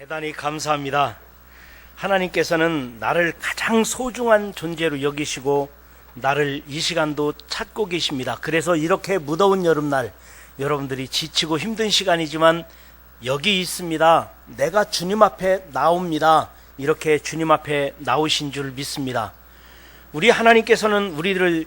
대단히 감사합니다. 하나님께서는 나를 가장 소중한 존재로 여기시고 나를 이 시간도 찾고 계십니다. 그래서 이렇게 무더운 여름날 여러분들이 지치고 힘든 시간이지만 여기 있습니다. 내가 주님 앞에 나옵니다. 이렇게 주님 앞에 나오신 줄 믿습니다. 우리 하나님께서는 우리를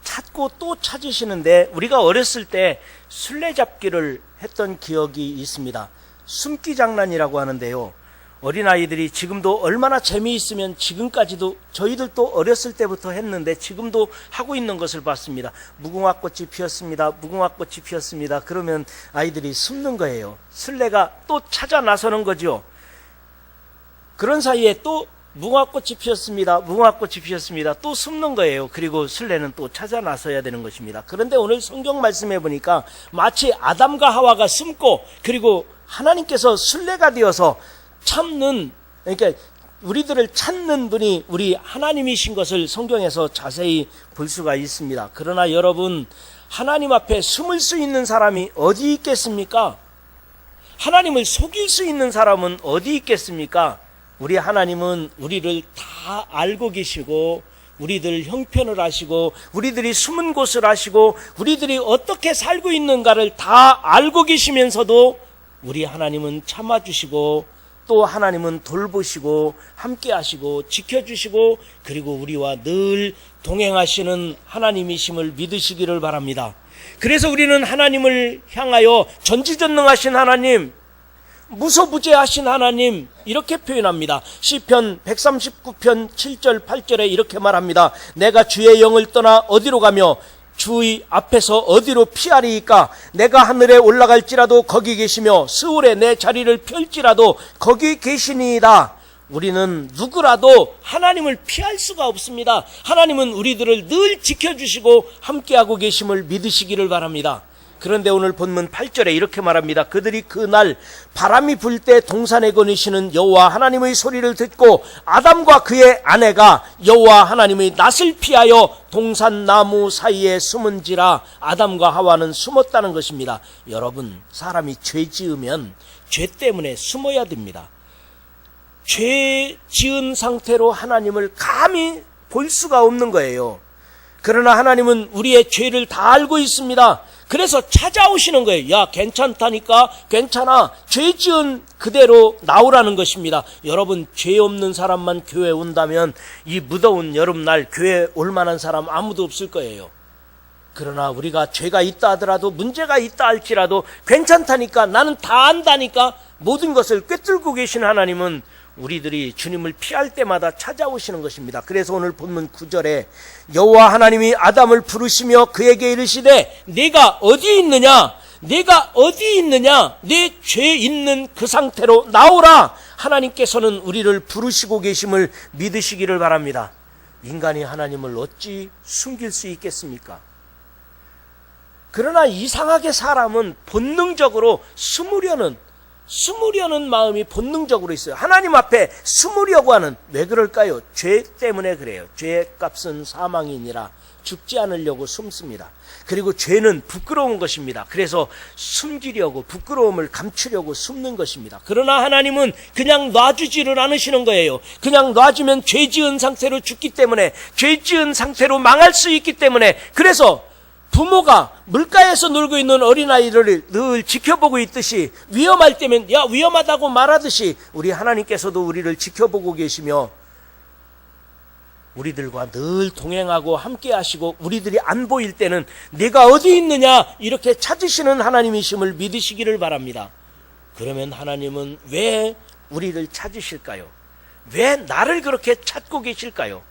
찾고 또 찾으시는데, 우리가 어렸을 때 술래잡기를 했던 기억이 있습니다. 숨기 장난이라고 하는데요, 어린아이들이 지금도 얼마나 재미있으면 지금까지도, 저희들도 어렸을 때부터 했는데 지금도 하고 있는 것을 봤습니다. 무궁화꽃이 피었습니다. 무궁화꽃이 피었습니다. 그러면 아이들이 숨는 거예요. 술래가 또 찾아 나서는 거죠. 그런 사이에 또 무궁화꽃이 피었습니다. 무궁화꽃이 피었습니다. 또 숨는 거예요. 그리고 술래는 또 찾아 나서야 되는 것입니다. 그런데 오늘 성경 말씀해 보니까 마치 아담과 하와가 숨고, 그리고 하나님께서 술래가 되어서 참는, 그러니까 우리들을 찾는 분이 우리 하나님이신 것을 성경에서 자세히 볼 수가 있습니다. 그러나 여러분, 하나님 앞에 숨을 수 있는 사람이 어디 있겠습니까? 하나님을 속일 수 있는 사람은 어디 있겠습니까? 우리 하나님은 우리를 다 알고 계시고, 우리들 형편을 아시고, 우리들이 숨은 곳을 아시고, 우리들이 어떻게 살고 있는가를 다 알고 계시면서도 우리 하나님은 참아주시고, 또 하나님은 돌보시고 함께 하시고 지켜주시고, 그리고 우리와 늘 동행하시는 하나님이심을 믿으시기를 바랍니다. 그래서 우리는 하나님을 향하여 전지전능하신 하나님, 무소부재하신 하나님, 이렇게 표현합니다. 시편 139편 7절 8절에 이렇게 말합니다. 내가 주의 영을 떠나 어디로 가며 주의 앞에서 어디로 피하리이까? 내가 하늘에 올라갈지라도 거기 계시며 스울에 내 자리를 펼지라도 거기 계시니이다. 우리는 누구라도 하나님을 피할 수가 없습니다. 하나님은 우리들을 늘 지켜주시고 함께하고 계심을 믿으시기를 바랍니다. 그런데 오늘 본문 8절에 이렇게 말합니다. 그들이 그날 바람이 불 때 동산에 거니시는 여호와 하나님의 소리를 듣고 아담과 그의 아내가 여호와 하나님의 낯을 피하여 동산 나무 사이에 숨은지라. 아담과 하와는 숨었다는 것입니다. 여러분, 사람이 죄 지으면 죄 때문에 숨어야 됩니다. 죄 지은 상태로 하나님을 감히 볼 수가 없는 거예요. 그러나 하나님은 우리의 죄를 다 알고 있습니다. 그래서 찾아오시는 거예요. 야, 괜찮다니까? 괜찮아. 죄 지은 그대로 나오라는 것입니다. 여러분, 죄 없는 사람만 교회에 온다면 이 무더운 여름날 교회에 올 만한 사람 아무도 없을 거예요. 그러나 우리가 죄가 있다 하더라도, 문제가 있다 할지라도 괜찮다니까, 나는 다 안다니까, 모든 것을 꿰뚫고 계신 하나님은 우리들이 주님을 피할 때마다 찾아오시는 것입니다. 그래서 오늘 본문 9절에 여호와 하나님이 아담을 부르시며 그에게 이르시되 네가 어디 있느냐? 네가 어디 있느냐? 내 죄 있는 그 상태로 나오라. 하나님께서는 우리를 부르시고 계심을 믿으시기를 바랍니다. 인간이 하나님을 어찌 숨길 수 있겠습니까? 그러나 이상하게 사람은 본능적으로 숨으려는 마음이 본능적으로 있어요. 하나님 앞에 숨으려고 하는, 왜 그럴까요? 죄 때문에 그래요. 죄의 값은 사망이니라. 죽지 않으려고 숨습니다. 그리고 죄는 부끄러운 것입니다. 그래서 숨기려고, 부끄러움을 감추려고 숨는 것입니다. 그러나 하나님은 그냥 놔주지를 않으시는 거예요. 그냥 놔주면 죄 지은 상태로 죽기 때문에, 죄 지은 상태로 망할 수 있기 때문에, 그래서 부모가 물가에서 놀고 있는 어린아이를 늘 지켜보고 있듯이, 위험할 때면 야, 위험하다고 말하듯이 우리 하나님께서도 우리를 지켜보고 계시며 우리들과 늘 동행하고 함께 하시고, 우리들이 안 보일 때는 내가 어디 있느냐 이렇게 찾으시는 하나님이심을 믿으시기를 바랍니다. 그러면 하나님은 왜 우리를 찾으실까요? 왜 나를 그렇게 찾고 계실까요?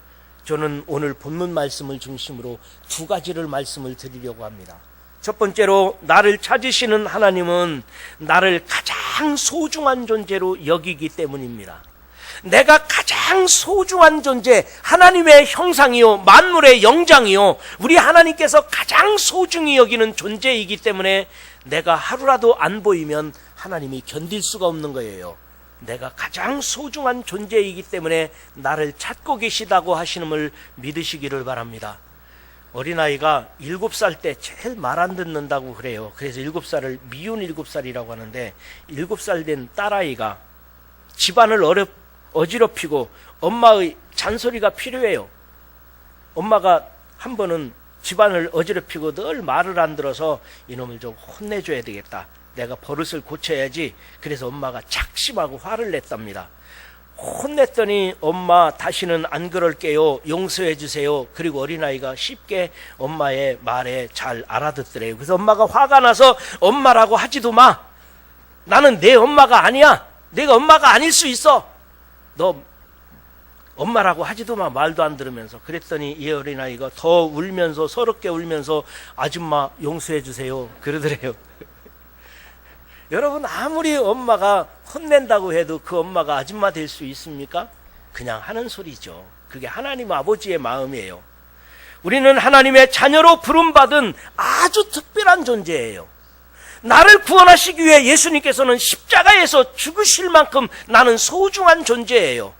저는 오늘 본문 말씀을 중심으로 두 가지를 말씀을 드리려고 합니다. 첫 번째로, 나를 찾으시는 하나님은 나를 가장 소중한 존재로 여기기 때문입니다. 내가 가장 소중한 존재, 하나님의 형상이요, 만물의 영장이요, 우리 하나님께서 가장 소중히 여기는 존재이기 때문에 내가 하루라도 안 보이면 하나님이 견딜 수가 없는 거예요. 내가 가장 소중한 존재이기 때문에 나를 찾고 계시다고 하시는을 믿으시기를 바랍니다. 어린아이가 7살 때 제일 말 안 듣는다고 그래요. 그래서 7살을 미운 7살이라고 하는데, 7살 된 딸아이가 집안을 어지럽히고 엄마의 잔소리가 필요해요. 엄마가 한 번은 집안을 어지럽히고 늘 말을 안 들어서 이놈을 좀 혼내줘야 되겠다. 내가 버릇을 고쳐야지. 그래서 엄마가 작심하고 화를 냈답니다. 혼냈더니 엄마 다시는 안 그럴게요. 용서해 주세요. 그리고 어린아이가 쉽게 엄마의 말에 잘 알아듣더래요. 그래서 엄마가 화가 나서 엄마라고 하지도 마. 나는 내 엄마가 아니야. 내가 엄마가 아닐 수 있어. 너 엄마라고 하지도 마. 말도 안 들으면서. 그랬더니 이 어린아이가 더 울면서 서럽게 울면서 아줌마 용서해 주세요. 그러더래요. 여러분, 아무리 엄마가 혼낸다고 해도 그 엄마가 아줌마 될 수 있습니까? 그냥 하는 소리죠. 그게 하나님 아버지의 마음이에요. 우리는 하나님의 자녀로 부름받은 아주 특별한 존재예요. 나를 구원하시기 위해 예수님께서는 십자가에서 죽으실 만큼 나는 소중한 존재예요.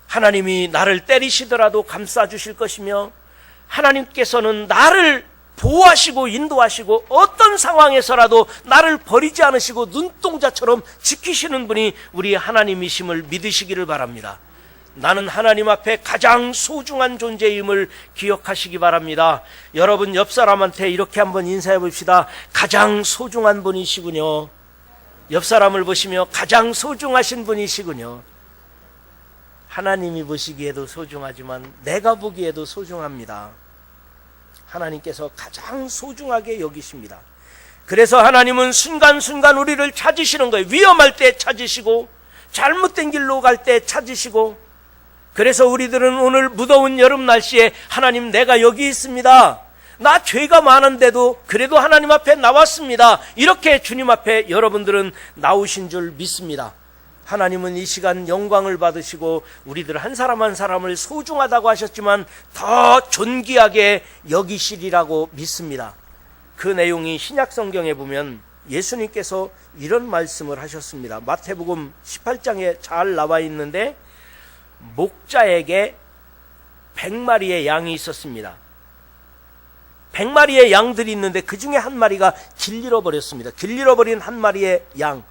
하나님이 나를 때리시더라도 감싸주실 것이며, 하나님께서는 나를 보호하시고 인도하시고 어떤 상황에서라도 나를 버리지 않으시고 눈동자처럼 지키시는 분이 우리 하나님이심을 믿으시기를 바랍니다. 나는 하나님 앞에 가장 소중한 존재임을 기억하시기 바랍니다. 여러분, 옆 사람한테 이렇게 한번 인사해 봅시다. 가장 소중한 분이시군요. 옆 사람을 보시며 가장 소중하신 분이시군요. 하나님이 보시기에도 소중하지만 내가 보기에도 소중합니다. 하나님께서 가장 소중하게 여기십니다. 그래서 하나님은 순간순간 우리를 찾으시는 거예요. 위험할 때 찾으시고, 잘못된 길로 갈 때 찾으시고. 그래서 우리들은 오늘 무더운 여름 날씨에 하나님, 내가 여기 있습니다. 나 죄가 많은데도 그래도 하나님 앞에 나왔습니다. 이렇게 주님 앞에 여러분들은 나오신 줄 믿습니다. 하나님은 이 시간 영광을 받으시고 우리들 한 사람 한 사람을 소중하다고 하셨지만 더 존귀하게 여기시리라고 믿습니다. 그 내용이 신약 성경에 보면 예수님께서 이런 말씀을 하셨습니다. 마태복음 18장에 잘 나와 있는데, 목자에게 100마리의 양이 있었습니다. 100마리의 양들이 있는데 그 중에 한 마리가 길 잃어버렸습니다. 길 잃어버린 한 마리의 양.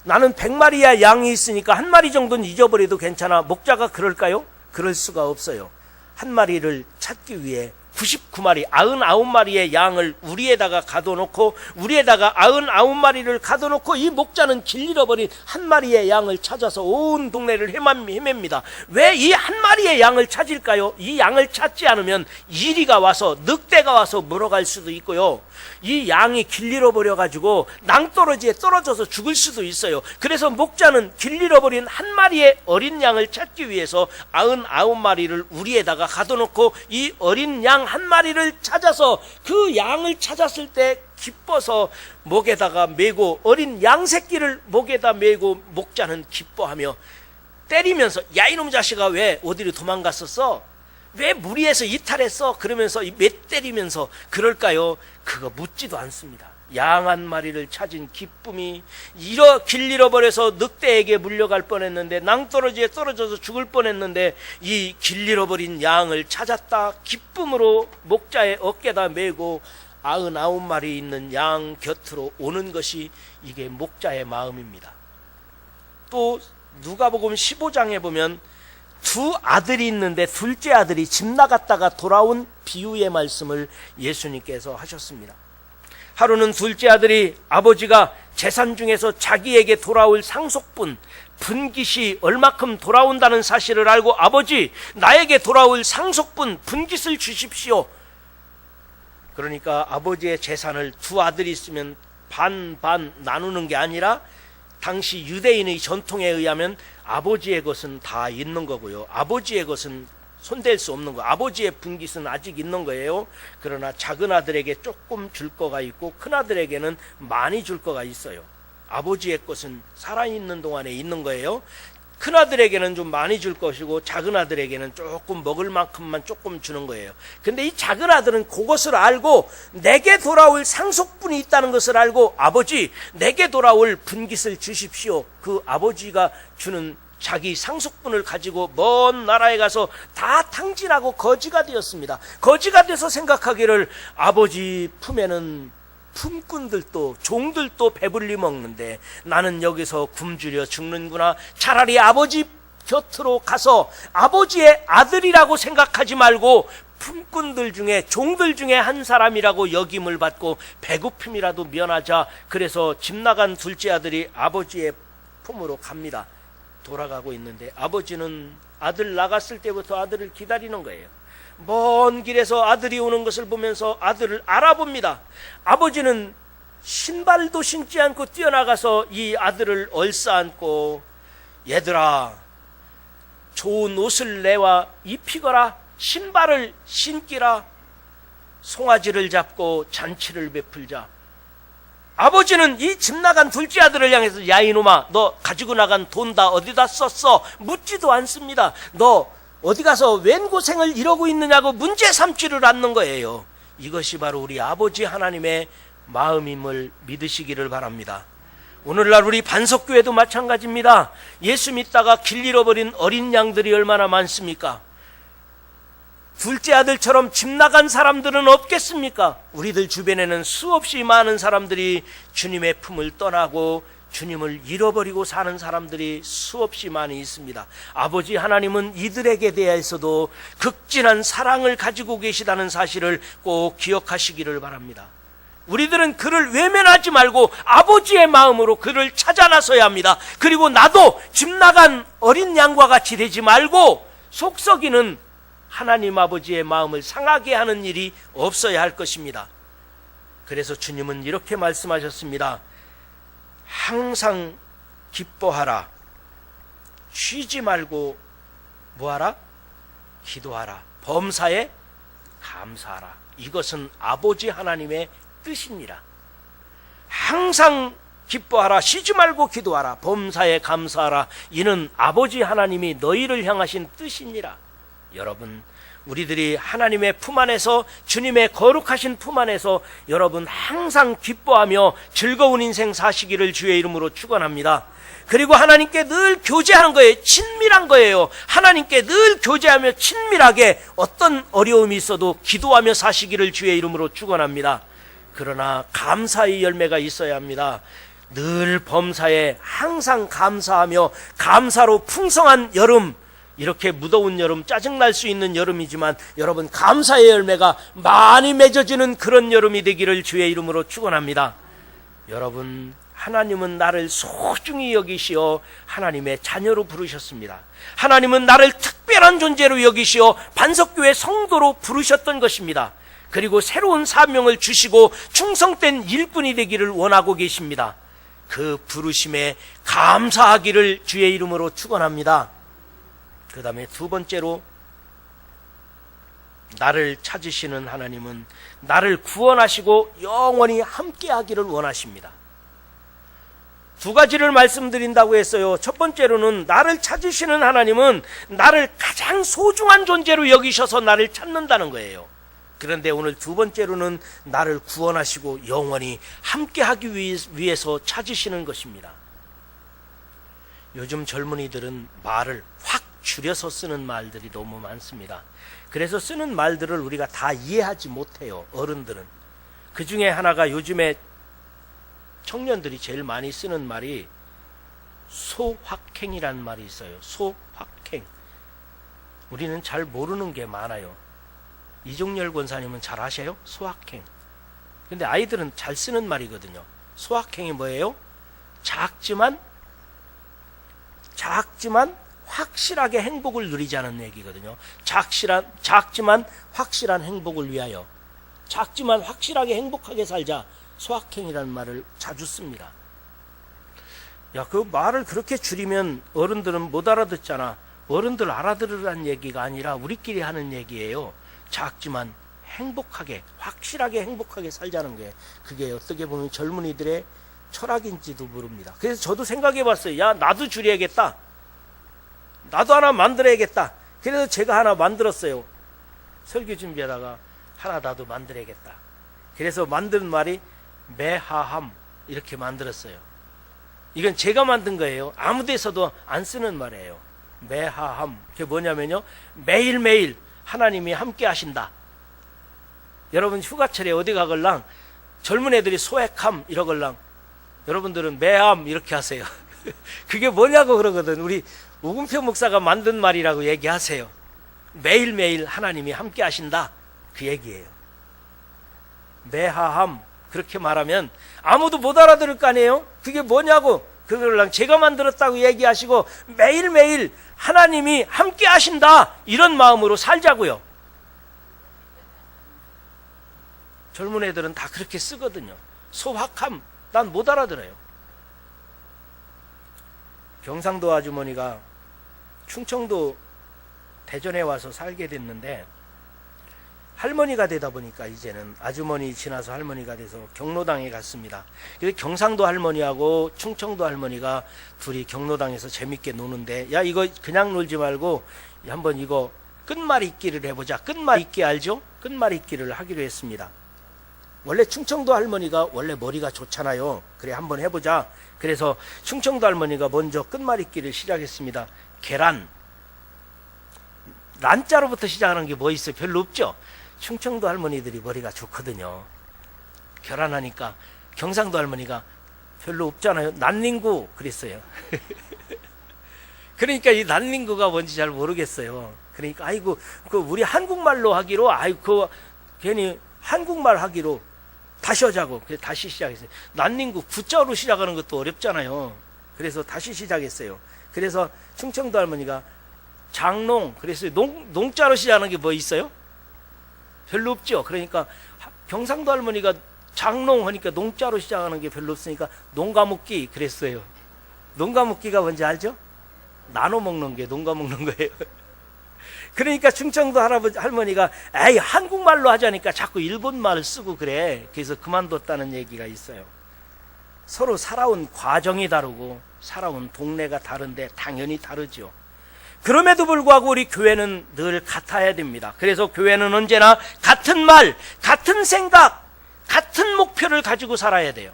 나는 100마리의 양이 있으니까 한 마리 정도는 잊어버려도 괜찮아. 목자가 그럴까요? 그럴 수가 없어요. 한 마리를 찾기 위해 99마리, 99마리의 양을 우리에다가 가둬놓고, 우리에다가 99마리를 가둬놓고, 이 목자는 길 잃어버린 한 마리의 양을 찾아서 온 동네를 헤맵니다. 왜 이 한 마리의 양을 찾을까요? 이 양을 찾지 않으면 이리가 와서, 늑대가 와서 물어갈 수도 있고요. 이 양이 길 잃어버려가지고 낭떠러지에 떨어져서 죽을 수도 있어요. 그래서 목자는 길 잃어버린 한 마리의 어린 양을 찾기 위해서 99마리를 우리에다가 가둬놓고 이 어린 양 한 마리를 찾아서, 그 양을 찾았을 때 기뻐서 목에다가 메고, 어린 양 새끼를 목에다 메고 목자는 기뻐하며 때리면서, 야 이놈 자식아, 왜 어디로 도망갔었어? 왜 무리해서 이탈했어? 그러면서 몇 때리면서 그럴까요? 그거 묻지도 않습니다. 양 한 마리를 찾은 기쁨이, 길 잃어버려서 늑대에게 물려갈 뻔했는데, 낭떠러지에 떨어져서 죽을 뻔했는데 이 길 잃어버린 양을 찾았다 기쁨으로 목자의 어깨다 메고 99마리 있는 양 곁으로 오는 것이, 이게 목자의 마음입니다. 또 누가복음 15장에 보면 두 아들이 있는데 둘째 아들이 집 나갔다가 돌아온 비유의 말씀을 예수님께서 하셨습니다. 하루는 둘째 아들이 아버지가 재산 중에서 자기에게 돌아올 상속분, 분깃이 얼마큼 돌아온다는 사실을 알고, 아버지, 나에게 돌아올 상속분, 분깃을 주십시오. 그러니까 아버지의 재산을 두 아들이 있으면 반반 나누는 게 아니라, 당시 유대인의 전통에 의하면 아버지의 것은 다 있는 거고요, 아버지의 것은 손댈 수 없는 거, 아버지의 분깃은 아직 있는 거예요. 그러나 작은 아들에게 조금 줄 거가 있고 큰 아들에게는 많이 줄 거가 있어요. 아버지의 것은 살아있는 동안에 있는 거예요. 큰 아들에게는 좀 많이 줄 것이고 작은 아들에게는 조금 먹을 만큼만 조금 주는 거예요. 근데 이 작은 아들은 그것을 알고, 내게 돌아올 상속분이 있다는 것을 알고, 아버지, 내게 돌아올 분깃을 주십시오. 그 아버지가 주는 자기 상속분을 가지고 먼 나라에 가서 다 탕진하고 거지가 되었습니다. 거지가 돼서 생각하기를, 아버지 품에는 품꾼들도 종들도 배불리 먹는데 나는 여기서 굶주려 죽는구나. 차라리 아버지 곁으로 가서 아버지의 아들이라고 생각하지 말고 품꾼들 중에 종들 중에 한 사람이라고 여김을 받고 배고픔이라도 면하자. 그래서 집 나간 둘째 아들이 아버지의 품으로 갑니다. 돌아가고 있는데 아버지는 아들 나갔을 때부터 아들을 기다리는 거예요. 먼 길에서 아들이 오는 것을 보면서 아들을 알아봅니다. 아버지는 신발도 신지 않고 뛰어나가서 이 아들을 얼싸안고 얘들아, 좋은 옷을 내와 입히거라. 신발을 신기라. 송아지를 잡고 잔치를 베풀자. 아버지는 이 집 나간 둘째 아들을 향해서 야 이놈아, 너 가지고 나간 돈 다 어디다 썼어? 묻지도 않습니다. 너 어디 가서 웬 고생을 이러고 있느냐고 문제 삼지를 않는 거예요. 이것이 바로 우리 아버지 하나님의 마음임을 믿으시기를 바랍니다. 오늘날 우리 반석교회도 마찬가지입니다. 예수 믿다가 길 잃어버린 어린 양들이 얼마나 많습니까? 둘째 아들처럼 집 나간 사람들은 없겠습니까? 우리들 주변에는 수없이 많은 사람들이 주님의 품을 떠나고 주님을 잃어버리고 사는 사람들이 수없이 많이 있습니다. 아버지 하나님은 이들에게 대해서도 극진한 사랑을 가지고 계시다는 사실을 꼭 기억하시기를 바랍니다. 우리들은 그를 외면하지 말고 아버지의 마음으로 그를 찾아 나서야 합니다. 그리고 나도 집 나간 어린 양과 같이 되지 말고 속썩이는 하나님 아버지의 마음을 상하게 하는 일이 없어야 할 것입니다. 그래서 주님은 이렇게 말씀하셨습니다. 항상 기뻐하라. 쉬지 말고 뭐하라? 기도하라. 범사에 감사하라. 이것은 아버지 하나님의 뜻이니라. 항상 기뻐하라. 쉬지 말고 기도하라. 범사에 감사하라. 이는 아버지 하나님이 너희를 향하신 뜻이니라. 여러분, 우리들이 하나님의 품 안에서, 주님의 거룩하신 품 안에서 여러분 항상 기뻐하며 즐거운 인생 사시기를 주의 이름으로 축원합니다. 그리고 하나님께 늘 교제하는 거예요. 친밀한 거예요. 하나님께 늘 교제하며 친밀하게 어떤 어려움이 있어도 기도하며 사시기를 주의 이름으로 축원합니다. 그러나 감사의 열매가 있어야 합니다. 늘 범사에 항상 감사하며 감사로 풍성한 여름, 이렇게 무더운 여름, 짜증날 수 있는 여름이지만 여러분 감사의 열매가 많이 맺어지는 그런 여름이 되기를 주의 이름으로 축원합니다. 여러분, 하나님은 나를 소중히 여기시어 하나님의 자녀로 부르셨습니다. 하나님은 나를 특별한 존재로 여기시어 반석교회 성도로 부르셨던 것입니다. 그리고 새로운 사명을 주시고 충성된 일꾼이 되기를 원하고 계십니다. 그 부르심에 감사하기를 주의 이름으로 축원합니다. 그 다음에 두 번째로, 나를 찾으시는 하나님은 나를 구원하시고 영원히 함께하기를 원하십니다. 두 가지를 말씀드린다고 했어요. 첫 번째로는 나를 찾으시는 하나님은 나를 가장 소중한 존재로 여기셔서 나를 찾는다는 거예요. 그런데 오늘 두 번째로는 나를 구원하시고 영원히 함께하기 위해서 찾으시는 것입니다. 요즘 젊은이들은 말을 확 줄여서 쓰는 말들이 너무 많습니다. 그래서 쓰는 말들을 우리가 다 이해하지 못해요. 어른들은. 그 중에 하나가 요즘에 청년들이 제일 많이 쓰는 말이 소확행이라는 말이 있어요. 소확행. 우리는 잘 모르는 게 많아요. 이종열 권사님은 잘 아셔요? 소확행. 근데 아이들은 잘 쓰는 말이거든요. 소확행이 뭐예요? 작지만 확실하게 행복을 누리자는 얘기거든요. 작지만 확실한 행복을 위하여, 작지만 확실하게 행복하게 살자, 소확행이라는 말을 자주 씁니다. 야, 그 말을 그렇게 줄이면 어른들은 못 알아듣잖아. 어른들 알아들으라는 얘기가 아니라 우리끼리 하는 얘기예요. 작지만 행복하게, 확실하게 행복하게 살자는 게, 그게 어떻게 보면 젊은이들의 철학인지도 모릅니다. 그래서 저도 생각해 봤어요. 야, 나도 줄여야겠다. 나도 하나 만들어야겠다. 그래서 제가 하나 만들었어요. 설교 준비하다가 하나 나도 만들어야겠다. 그래서 만든 말이 매하함, 이렇게 만들었어요. 이건 제가 만든 거예요. 아무 데서도 안 쓰는 말이에요. 매하함. 그게 뭐냐면요, 매일매일 하나님이 함께 하신다. 여러분 휴가철에 어디 가걸랑 젊은 애들이 소액함 이러걸랑 여러분들은 매함 이렇게 하세요. 그게 뭐냐고 그러거든. 우리 우금표 목사가 만든 말이라고 얘기하세요. 매일매일 하나님이 함께 하신다, 그 얘기예요. 매하함 그렇게 말하면 아무도 못 알아들을 거 아니에요. 그게 뭐냐고, 그걸랑 제가 만들었다고 얘기하시고 매일매일 하나님이 함께 하신다, 이런 마음으로 살자고요. 젊은 애들은 다 그렇게 쓰거든요. 소확함, 난 못 알아들어요. 경상도 아주머니가 충청도 대전에 와서 살게 됐는데, 할머니가 되다 보니까 이제는 아주머니 지나서 할머니가 돼서 경로당에 갔습니다. 그래서 경상도 할머니하고 충청도 할머니가 둘이 경로당에서 재밌게 노는데, 야 이거 그냥 놀지 말고 한번 이거 끝말잇기를 해보자. 끝말잇기 알죠? 끝말잇기를 하기로 했습니다. 원래 충청도 할머니가 원래 머리가 좋잖아요. 그래 한번 해보자. 그래서 충청도 할머니가 먼저 끝말잇기를 시작했습니다. 계란. 란자로부터 시작하는 게 뭐 있어요? 별로 없죠? 충청도 할머니들이 머리가 좋거든요. 결혼하니까 경상도 할머니가 별로 없잖아요. 난닝구 그랬어요. 그러니까 이 난닝구가 뭔지 잘 모르겠어요. 그러니까 아이고 그 우리 한국말로 하기로, 아이고 괜히 한국말 하기로 다시 하자고. 그래서 다시 시작했어요. 난닝구 구자로 시작하는 것도 어렵잖아요. 그래서 다시 시작했어요. 그래서 충청도 할머니가 장농 그랬어요. 농자로 시작하는 게 뭐 있어요? 별로 없죠. 그러니까 경상도 할머니가 장농 하니까 농자로 시작하는 게 별로 없으니까 농가묶기 그랬어요. 농가묶기가 뭔지 알죠? 나눠 먹는 게 농가 먹는 거예요. 그러니까 충청도 할머니가 에이 한국말로 하자니까 자꾸 일본말을 쓰고 그래. 그래서 그만뒀다는 얘기가 있어요. 서로 살아온 과정이 다르고 살아온 동네가 다른데 당연히 다르죠. 그럼에도 불구하고 우리 교회는 늘 같아야 됩니다. 그래서 교회는 언제나 같은 말, 같은 생각, 같은 목표를 가지고 살아야 돼요.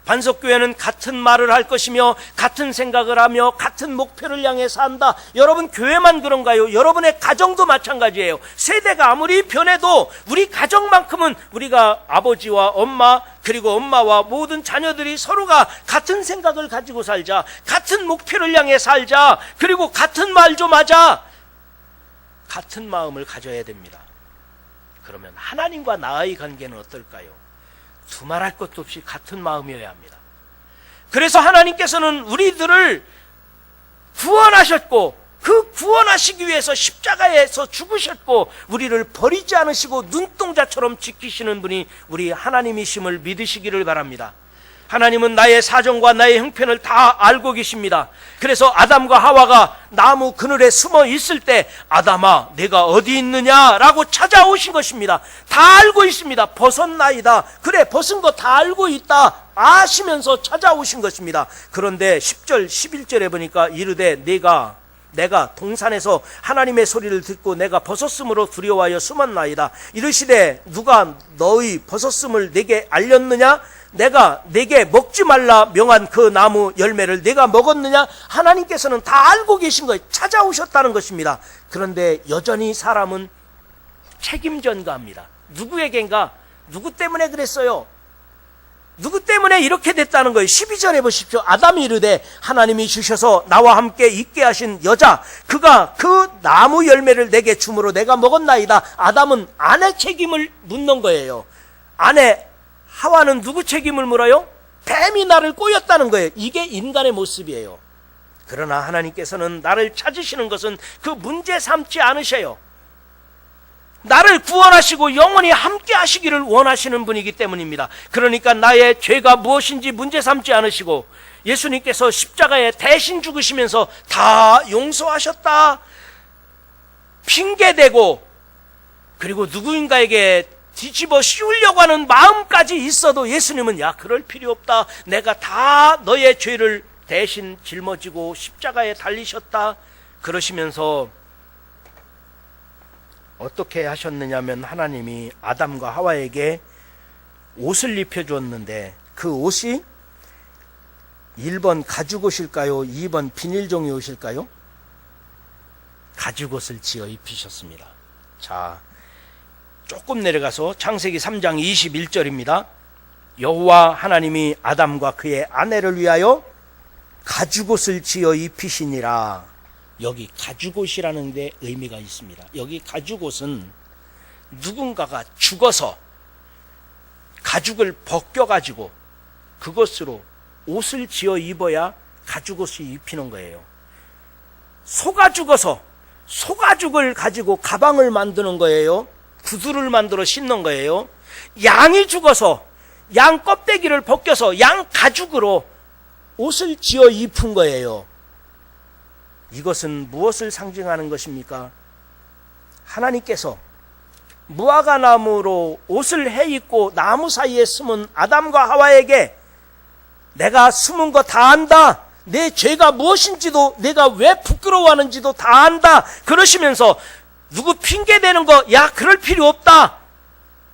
반석교회는 같은 말을 할 것이며 같은 생각을 하며 같은 목표를 향해 산다. 여러분 교회만 그런가요? 여러분의 가정도 마찬가지예요. 세대가 아무리 변해도 우리 가정만큼은 우리가 아버지와 엄마 그리고 엄마와 모든 자녀들이 서로가 같은 생각을 가지고 살자. 같은 목표를 향해 살자. 그리고 같은 말 좀 하자. 같은 마음을 가져야 됩니다. 그러면 하나님과 나의 관계는 어떨까요? 두말할 것도 없이 같은 마음이어야 합니다. 그래서 하나님께서는 우리들을 구원하셨고 그 구원하시기 위해서 십자가에서 죽으셨고 우리를 버리지 않으시고 눈동자처럼 지키시는 분이 우리 하나님이심을 믿으시기를 바랍니다. 하나님은 나의 사정과 나의 형편을 다 알고 계십니다. 그래서 아담과 하와가 나무 그늘에 숨어 있을 때 아담아 내가 어디 있느냐라고 찾아오신 것입니다. 다 알고 있습니다. 벗었나이다. 그래 벗은 거 다 알고 있다 아시면서 찾아오신 것입니다. 그런데 10절 11절에 보니까 이르되 내가 동산에서 하나님의 소리를 듣고 내가 벗었음으로 두려워하여 숨었나이다. 이르시되 누가 너희 벗었음을 내게 알렸느냐? 내가 내게 먹지 말라 명한 그 나무 열매를 내가 먹었느냐? 하나님께서는 다 알고 계신 거예요. 찾아오셨다는 것입니다. 그런데 여전히 사람은 책임 전가합니다. 누구에겐가? 누구 때문에 그랬어요? 누구 때문에 이렇게 됐다는 거예요. 12절에 보십시오. 아담이 이르되 하나님이 주셔서 나와 함께 있게 하신 여자 그가 그 나무 열매를 내게 주므로 내가 먹었나이다. 아담은 아내 책임을 묻는 거예요. 아내 하와는 누구 책임을 물어요? 뱀이 나를 꼬였다는 거예요. 이게 인간의 모습이에요. 그러나 하나님께서는 나를 찾으시는 것은 그 문제 삼지 않으셔요. 나를 구원하시고 영원히 함께 하시기를 원하시는 분이기 때문입니다. 그러니까 나의 죄가 무엇인지 문제 삼지 않으시고 예수님께서 십자가에 대신 죽으시면서 다 용서하셨다 핑계대고 그리고 누구인가에게 뒤집어 씌우려고 하는 마음까지 있어도 예수님은 야 그럴 필요 없다. 내가 다 너의 죄를 대신 짊어지고 십자가에 달리셨다. 그러시면서 어떻게 하셨느냐면 하나님이 아담과 하와에게 옷을 입혀주었는데 그 옷이 1번 가죽옷일까요? 2번 비닐종이 옷일까요? 가죽옷을 지어 입히셨습니다. 자, 조금 내려가서 창세기 3장 21절입니다. 여호와 하나님이 아담과 그의 아내를 위하여 가죽옷을 지어 입히시니라. 여기 가죽옷이라는 데 의미가 있습니다. 여기 가죽옷은 누군가가 죽어서 가죽을 벗겨가지고 그것으로 옷을 지어 입어야 가죽옷을 입히는 거예요. 소가 죽어서 소가죽을 가지고 가방을 만드는 거예요. 구두를 만들어 신는 거예요. 양이 죽어서 양 껍데기를 벗겨서 양 가죽으로 옷을 지어 입은 거예요. 이것은 무엇을 상징하는 것입니까? 하나님께서 무화과 나무로 옷을 해 입고 나무 사이에 숨은 아담과 하와에게 내가 숨은 거 다 안다. 내 죄가 무엇인지도 내가 왜 부끄러워하는지도 다 안다. 그러시면서 누구 핑계대는 거, 야 그럴 필요 없다.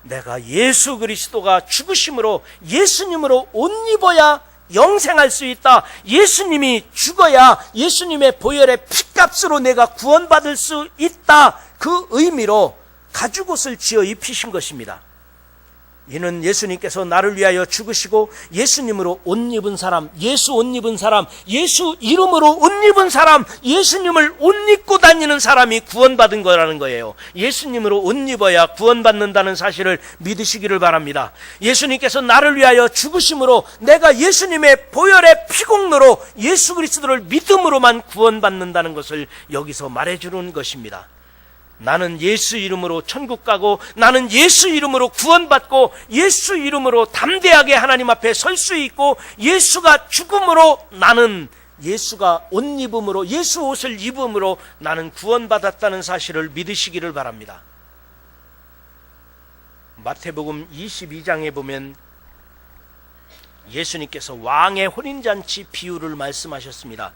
내가 예수 그리스도가 죽으심으로 예수님으로 옷 입어야 영생할 수 있다. 예수님이 죽어야 예수님의 보혈의 피값으로 내가 구원받을 수 있다. 그 의미로 가죽옷을 지어 입히신 것입니다. 이는 예수님께서 나를 위하여 죽으시고 예수님으로 옷 입은 사람, 예수 옷 입은 사람, 예수 이름으로 옷 입은 사람, 예수님을 옷 입고 다니는 사람이 구원받은 거라는 거예요. 예수님으로 옷 입어야 구원받는다는 사실을 믿으시기를 바랍니다. 예수님께서 나를 위하여 죽으심으로 내가 예수님의 보혈의 피공로로 예수 그리스도를 믿음으로만 구원받는다는 것을 여기서 말해주는 것입니다. 나는 예수 이름으로 천국 가고 나는 예수 이름으로 구원받고 예수 이름으로 담대하게 하나님 앞에 설 수 있고 예수가 죽음으로 나는 예수가 옷 입음으로 예수 옷을 입음으로 나는 구원받았다는 사실을 믿으시기를 바랍니다. 마태복음 22장에 보면 예수님께서 왕의 혼인잔치 비유를 말씀하셨습니다.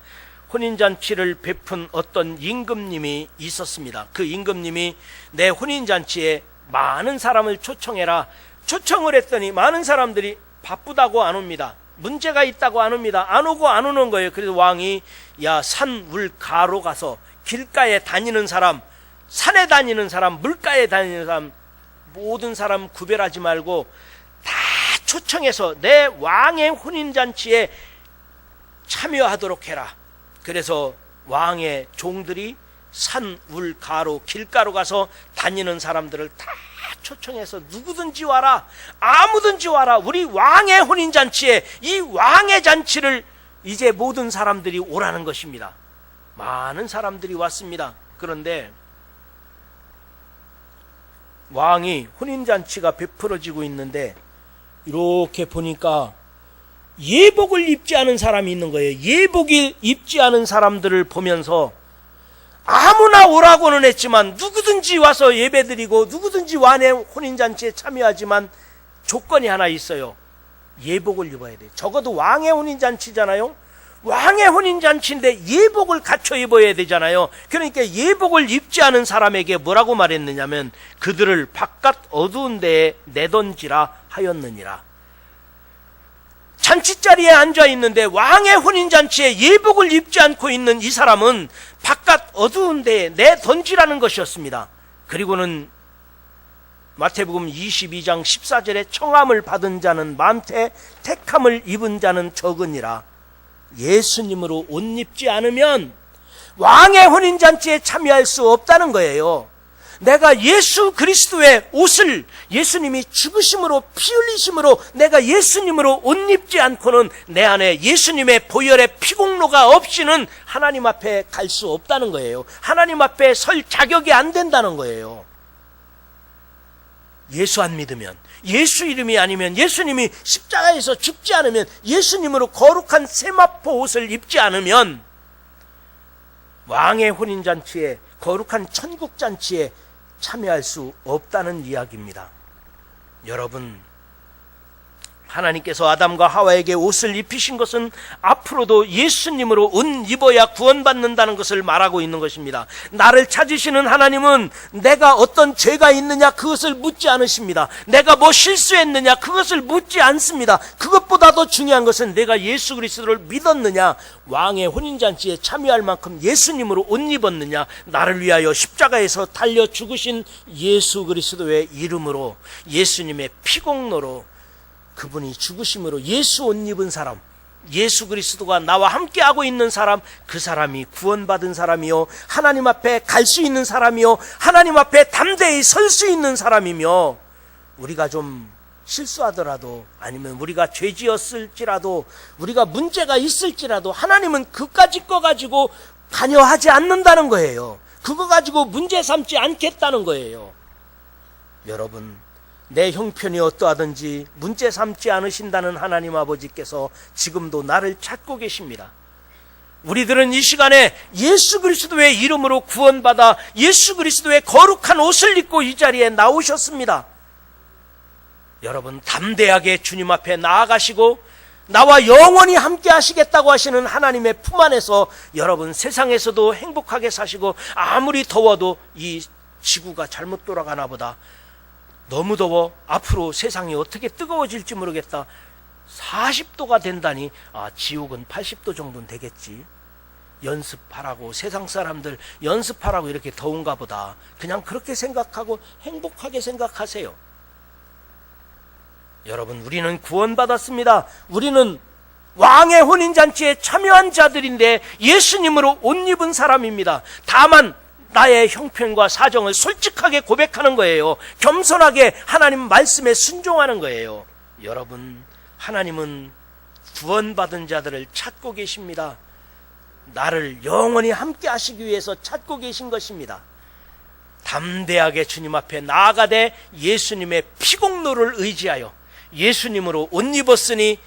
혼인잔치를 베푼 어떤 임금님이 있었습니다. 그 임금님이 내 혼인잔치에 많은 사람을 초청해라. 초청을 했더니 많은 사람들이 바쁘다고 안 옵니다. 문제가 있다고 안 옵니다. 안 오고 안 오는 거예요. 그래서 왕이 야 산, 물, 가로 가서 길가에 다니는 사람, 산에 다니는 사람, 물가에 다니는 사람 모든 사람 구별하지 말고 다 초청해서 내 왕의 혼인잔치에 참여하도록 해라. 그래서 왕의 종들이 산, 울, 가로, 길가로 가서 다니는 사람들을 다 초청해서 누구든지 와라, 아무든지 와라. 우리 왕의 혼인잔치에 이 왕의 잔치를 이제 모든 사람들이 오라는 것입니다. 많은 사람들이 왔습니다. 그런데 왕이 혼인잔치가 베풀어지고 있는데 이렇게 보니까 예복을 입지 않은 사람이 있는 거예요. 예복을 입지 않은 사람들을 보면서 아무나 오라고는 했지만 누구든지 와서 예배드리고 누구든지 왕의 혼인잔치에 참여하지만 조건이 하나 있어요. 예복을 입어야 돼요. 적어도 왕의 혼인잔치잖아요. 왕의 혼인잔치인데 예복을 갖춰 입어야 되잖아요. 그러니까 예복을 입지 않은 사람에게 뭐라고 말했느냐면 그들을 바깥 어두운 데에 내던지라 하였느니라. 잔치자리에 앉아 있는데 왕의 혼인잔치에 예복을 입지 않고 있는 이 사람은 바깥 어두운 데에 내던지라는 것이었습니다. 그리고는 마태복음 22장 14절에 청함을 받은 자는 많되 택함을 입은 자는 적으니라. 예수님으로 옷 입지 않으면 왕의 혼인잔치에 참여할 수 없다는 거예요. 내가 예수 그리스도의 옷을 예수님이 죽으심으로 피 흘리심으로 내가 예수님으로 옷 입지 않고는 내 안에 예수님의 보혈의 피공로가 없이는 하나님 앞에 갈 수 없다는 거예요. 하나님 앞에 설 자격이 안 된다는 거예요. 예수 안 믿으면, 예수 이름이 아니면, 예수님이 십자가에서 죽지 않으면, 예수님으로 거룩한 세마포 옷을 입지 않으면 왕의 혼인잔치에, 거룩한 천국잔치에 참여할 수 없다는 이야기입니다. 여러분, 하나님께서 아담과 하와에게 옷을 입히신 것은 앞으로도 예수님으로 옷 입어야 구원받는다는 것을 말하고 있는 것입니다. 나를 찾으시는 하나님은 내가 어떤 죄가 있느냐 그것을 묻지 않으십니다. 내가 뭐 실수했느냐 그것을 묻지 않습니다. 그것보다 더 중요한 것은 내가 예수 그리스도를 믿었느냐, 왕의 혼인잔치에 참여할 만큼 예수님으로 옷 입었느냐, 나를 위하여 십자가에서 달려 죽으신 예수 그리스도의 이름으로 예수님의 피공로로 그분이 죽으심으로 예수 옷 입은 사람, 예수 그리스도가 나와 함께하고 있는 사람, 그 사람이 구원받은 사람이요, 하나님 앞에 갈 수 있는 사람이요, 하나님 앞에 담대히 설 수 있는 사람이며, 우리가 좀 실수하더라도, 아니면 우리가 죄지었을지라도, 우리가 문제가 있을지라도 하나님은 그까짓 거 가지고 관여하지 않는다는 거예요. 그거 가지고 문제 삼지 않겠다는 거예요. 여러분, 내 형편이 어떠하든지 문제 삼지 않으신다는 하나님 아버지께서 지금도 나를 찾고 계십니다. 우리들은 이 시간에 예수 그리스도의 이름으로 구원받아 예수 그리스도의 거룩한 옷을 입고 이 자리에 나오셨습니다. 여러분, 담대하게 주님 앞에 나아가시고 나와 영원히 함께 하시겠다고 하시는 하나님의 품 안에서 여러분 세상에서도 행복하게 사시고, 아무리 더워도 이 지구가 잘못 돌아가나 보다, 너무 더워, 앞으로 세상이 어떻게 뜨거워질지 모르겠다, 40도가 된다니, 지옥은 80도 정도는 되겠지, 연습하라고, 세상 사람들 연습하라고 이렇게 더운가 보다, 그냥 그렇게 생각하고 행복하게 생각하세요. 여러분, 우리는 구원받았습니다. 우리는 왕의 혼인잔치에 참여한 자들인데 예수님으로 옷 입은 사람입니다. 다만 나의 형편과 사정을 솔직하게 고백하는 거예요. 겸손하게 하나님 말씀에 순종하는 거예요. 여러분, 하나님은 구원받은 자들을 찾고 계십니다. 나를 영원히 함께 하시기 위해서 찾고 계신 것입니다. 담대하게 주님 앞에 나아가되 예수님의 피공로를 의지하여 예수님으로 옷 입었으니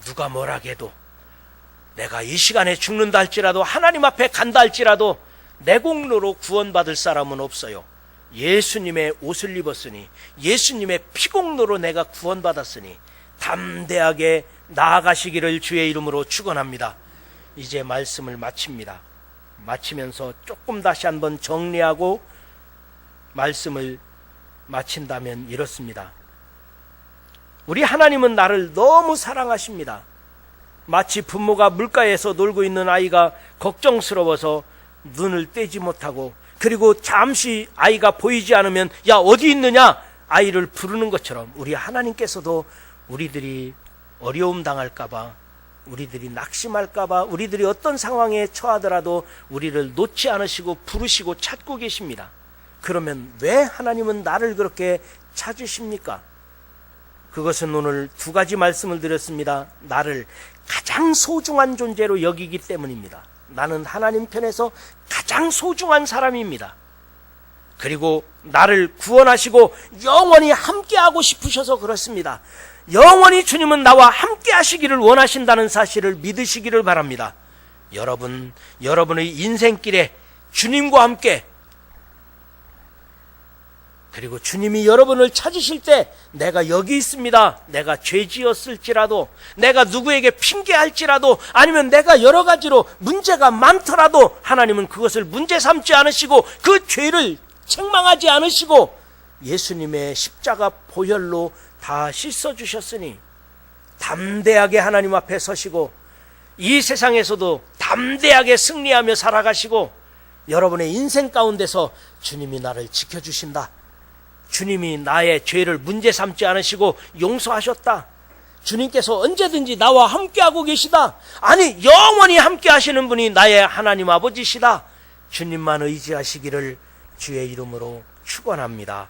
누가 뭐라 해도, 내가 이 시간에 죽는다 할지라도, 하나님 앞에 간다 할지라도 내 공로로 구원받을 사람은 없어요. 예수님의 옷을 입었으니, 예수님의 피공로로 내가 구원받았으니 담대하게 나아가시기를 주의 이름으로 축원합니다. 이제 말씀을 마칩니다. 마치면서 조금 다시 한번 정리하고 말씀을 마친다면 이렇습니다. 우리 하나님은 나를 너무 사랑하십니다. 마치 부모가 물가에서 놀고 있는 아이가 걱정스러워서 눈을 떼지 못하고, 그리고 잠시 아이가 보이지 않으면 야 어디 있느냐 아이를 부르는 것처럼, 우리 하나님께서도 우리들이 어려움 당할까봐, 우리들이 낙심할까봐, 우리들이 어떤 상황에 처하더라도 우리를 놓지 않으시고 부르시고 찾고 계십니다. 그러면 왜 하나님은 나를 그렇게 찾으십니까? 그것은 오늘 두 가지 말씀을 드렸습니다. 나를 가장 소중한 존재로 여기기 때문입니다. 나는 하나님 편에서 가장 소중한 사람입니다. 그리고 나를 구원하시고 영원히 함께하고 싶으셔서 그렇습니다. 영원히 주님은 나와 함께 하시기를 원하신다는 사실을 믿으시기를 바랍니다. 여러분, 여러분의 인생길에 주님과 함께, 그리고 주님이 여러분을 찾으실 때 내가 여기 있습니다, 내가 죄지었을지라도, 내가 누구에게 핑계할지라도, 아니면 내가 여러 가지로 문제가 많더라도 하나님은 그것을 문제 삼지 않으시고 그 죄를 책망하지 않으시고 예수님의 십자가 보혈로 다 씻어주셨으니 담대하게 하나님 앞에 서시고 이 세상에서도 담대하게 승리하며 살아가시고, 여러분의 인생 가운데서 주님이 나를 지켜주신다, 주님이 나의 죄를 문제 삼지 않으시고 용서하셨다, 주님께서 언제든지 나와 함께하고 계시다, 아니 영원히 함께 하시는 분이 나의 하나님 아버지시다, 주님만 의지하시기를 주의 이름으로 축원합니다.